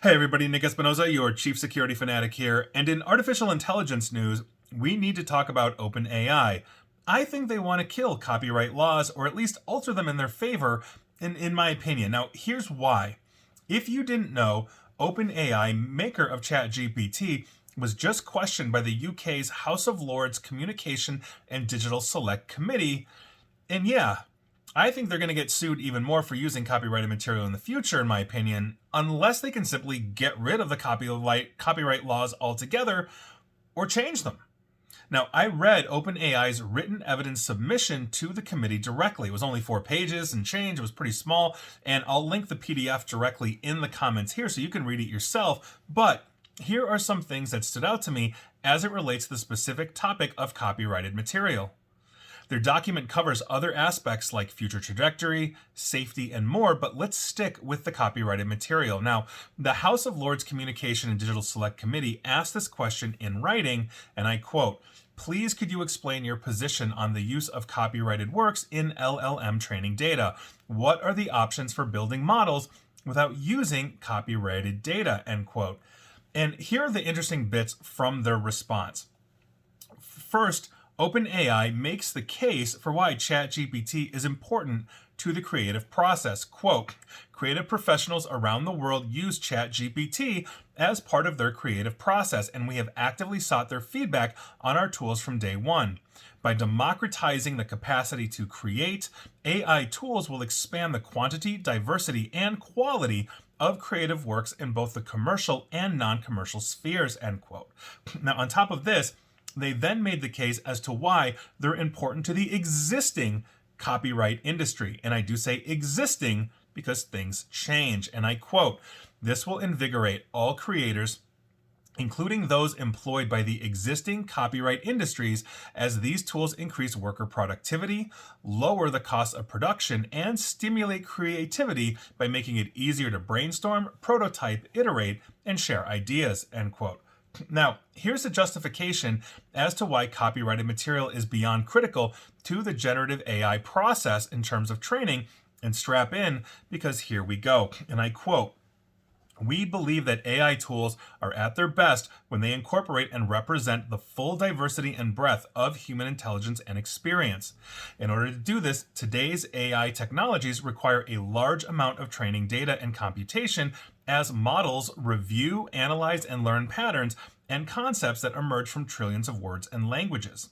Hey everybody, Nick Espinoza, your chief security fanatic here, and in artificial intelligence news, we need to talk about OpenAI. I think they want to kill copyright laws, or at least alter them in their favor, in my opinion. Now, here's why. If you didn't know, OpenAI, maker of ChatGPT, was just questioned by the UK's House of Lords Communication and Digital Select Committee, and yeah, I think they're going to get sued even more for using copyrighted material in the future, in my opinion, unless they can simply get rid of the copyright laws altogether or change them. Now, I read OpenAI's written evidence submission to the committee directly. It was only 4 pages and change. It was pretty small, and I'll link the PDF directly in the comments here so you can read it yourself. But here are some things that stood out to me as it relates to the specific topic of copyrighted material. Their document covers other aspects like future trajectory, safety, and more, but let's stick with the copyrighted material. Now, the House of Lords Communication and Digital Select Committee asked this question in writing, and I quote, "Please could you explain your position on the use of copyrighted works in LLM training data? What are the options for building models without using copyrighted data?" End quote. And here are the interesting bits from their response. First, OpenAI makes the case for why ChatGPT is important to the creative process. Quote, "Creative professionals around the world use ChatGPT as part of their creative process, and we have actively sought their feedback on our tools from day one. By democratizing the capacity to create, AI tools will expand the quantity, diversity, and quality of creative works in both the commercial and non-commercial spheres," end quote. Now, on top of this, they then made the case as to why they're important to the existing copyright industry. And I do say existing because things change. And I quote, "This will invigorate all creators, including those employed by the existing copyright industries, as these tools increase worker productivity, lower the cost of production, and stimulate creativity by making it easier to brainstorm, prototype, iterate, and share ideas," end quote. Now, here's the justification as to why copyrighted material is beyond critical to the generative AI process in terms of training, and strap in because here we go. And I quote, "We believe that AI tools are at their best when they incorporate and represent the full diversity and breadth of human intelligence and experience. In order to do this, today's AI technologies require a large amount of training data and computation as models review, analyze, and learn patterns and concepts that emerge from trillions of words and languages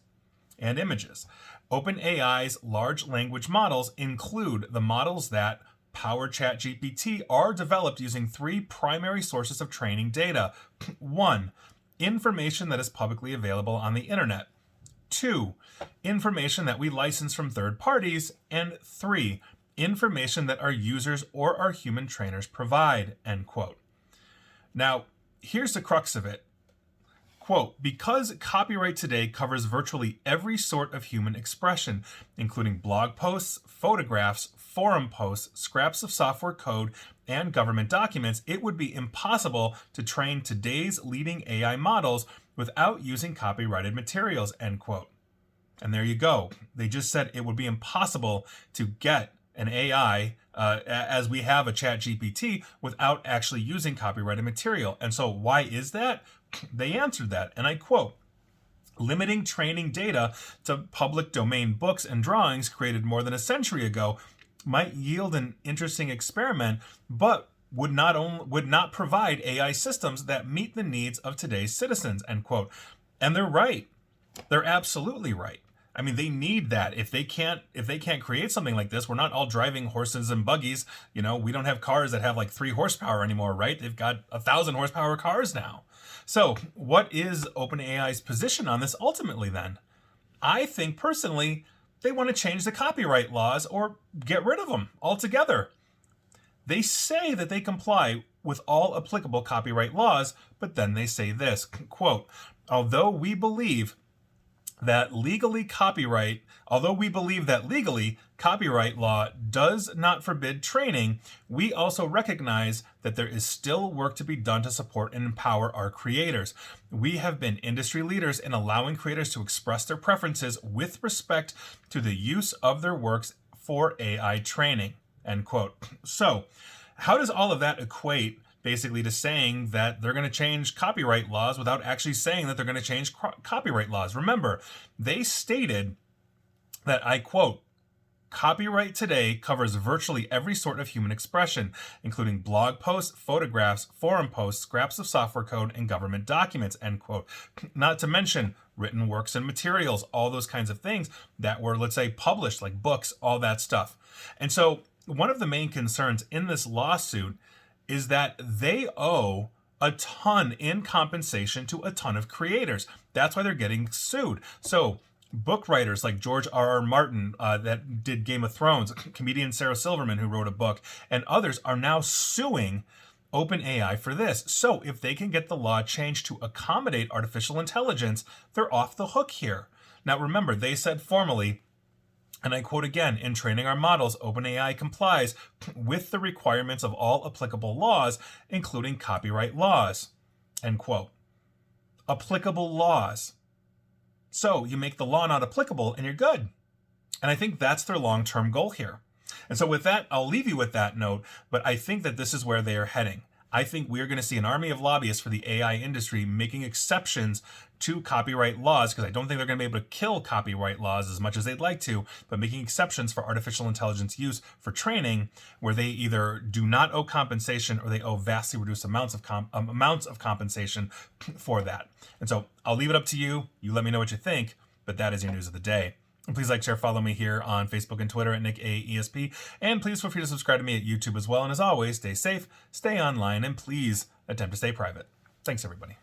and images. OpenAI's large language models include the models that power ChatGPT are developed using 3 primary sources of training data. 1, information that is publicly available on the internet. 2, information that we license from third parties. And 3, information that our users or our human trainers provide," end quote. Now, here's the crux of it. Quote, "Because copyright today covers virtually every sort of human expression, including blog posts, photographs, forum posts, scraps of software code, and government documents, it would be impossible to train today's leading AI models without using copyrighted materials," end quote. And there you go. They just said it would be impossible to get an AI as we have a ChatGPT without actually using copyrighted material. And so why is that? They answered that, and I quote, "Limiting training data to public domain books and drawings created more than a century ago might yield an interesting experiment, but would not provide AI systems that meet the needs of today's citizens," end quote. And they're right. They're absolutely right. I mean, they need that. If they can't create something like this, we're not all driving horses and buggies. You know, we don't have cars that have like 3 horsepower anymore, right? They've got 1,000 horsepower cars now. So what is OpenAI's position on this ultimately then? I think personally, they want to change the copyright laws or get rid of them altogether. They say that they comply with all applicable copyright laws, but then they say this, quote, although we believe that legally copyright law does not forbid training, we also recognize that there is still work to be done to support and empower our creators. We have been industry leaders in allowing creators to express their preferences with respect to the use of their works for AI training," end quote. So how does all of that equate basically to saying that they're going to change copyright laws without actually saying that they're going to change copyright laws. Remember, they stated that, I quote, "Copyright today covers virtually every sort of human expression, including blog posts, photographs, forum posts, scraps of software code, and government documents," end quote. Not to mention written works and materials, all those kinds of things that were, let's say, published, like books, all that stuff. And so one of the main concerns in this lawsuit is that they owe a ton in compensation to a ton of creators. That's why they're getting sued. So book writers like George R.R. Martin, that did Game of Thrones, comedian Sarah Silverman, who wrote a book, and others are now suing OpenAI for this. So if they can get the law changed to accommodate artificial intelligence, they're off the hook here. Now remember, they said formally, and I quote again, "In training our models, OpenAI complies with the requirements of all applicable laws, including copyright laws," end quote. Applicable laws. So you make the law not applicable and you're good. And I think that's their long-term goal here. And so with that, I'll leave you with that note, but I think that this is where they are heading. I think we're going to see an army of lobbyists for the AI industry making exceptions to copyright laws, because I don't think they're going to be able to kill copyright laws as much as they'd like to, but making exceptions for artificial intelligence use for training, where they either do not owe compensation or they owe vastly reduced amounts of compensation for that. And so I'll leave it up to you. You let me know what you think, but that is your news of the day. And please like, share, follow me here on Facebook and Twitter at NickAESP. And please feel free to subscribe to me at YouTube as well. And as always, stay safe, stay online, and please attempt to stay private. Thanks, everybody.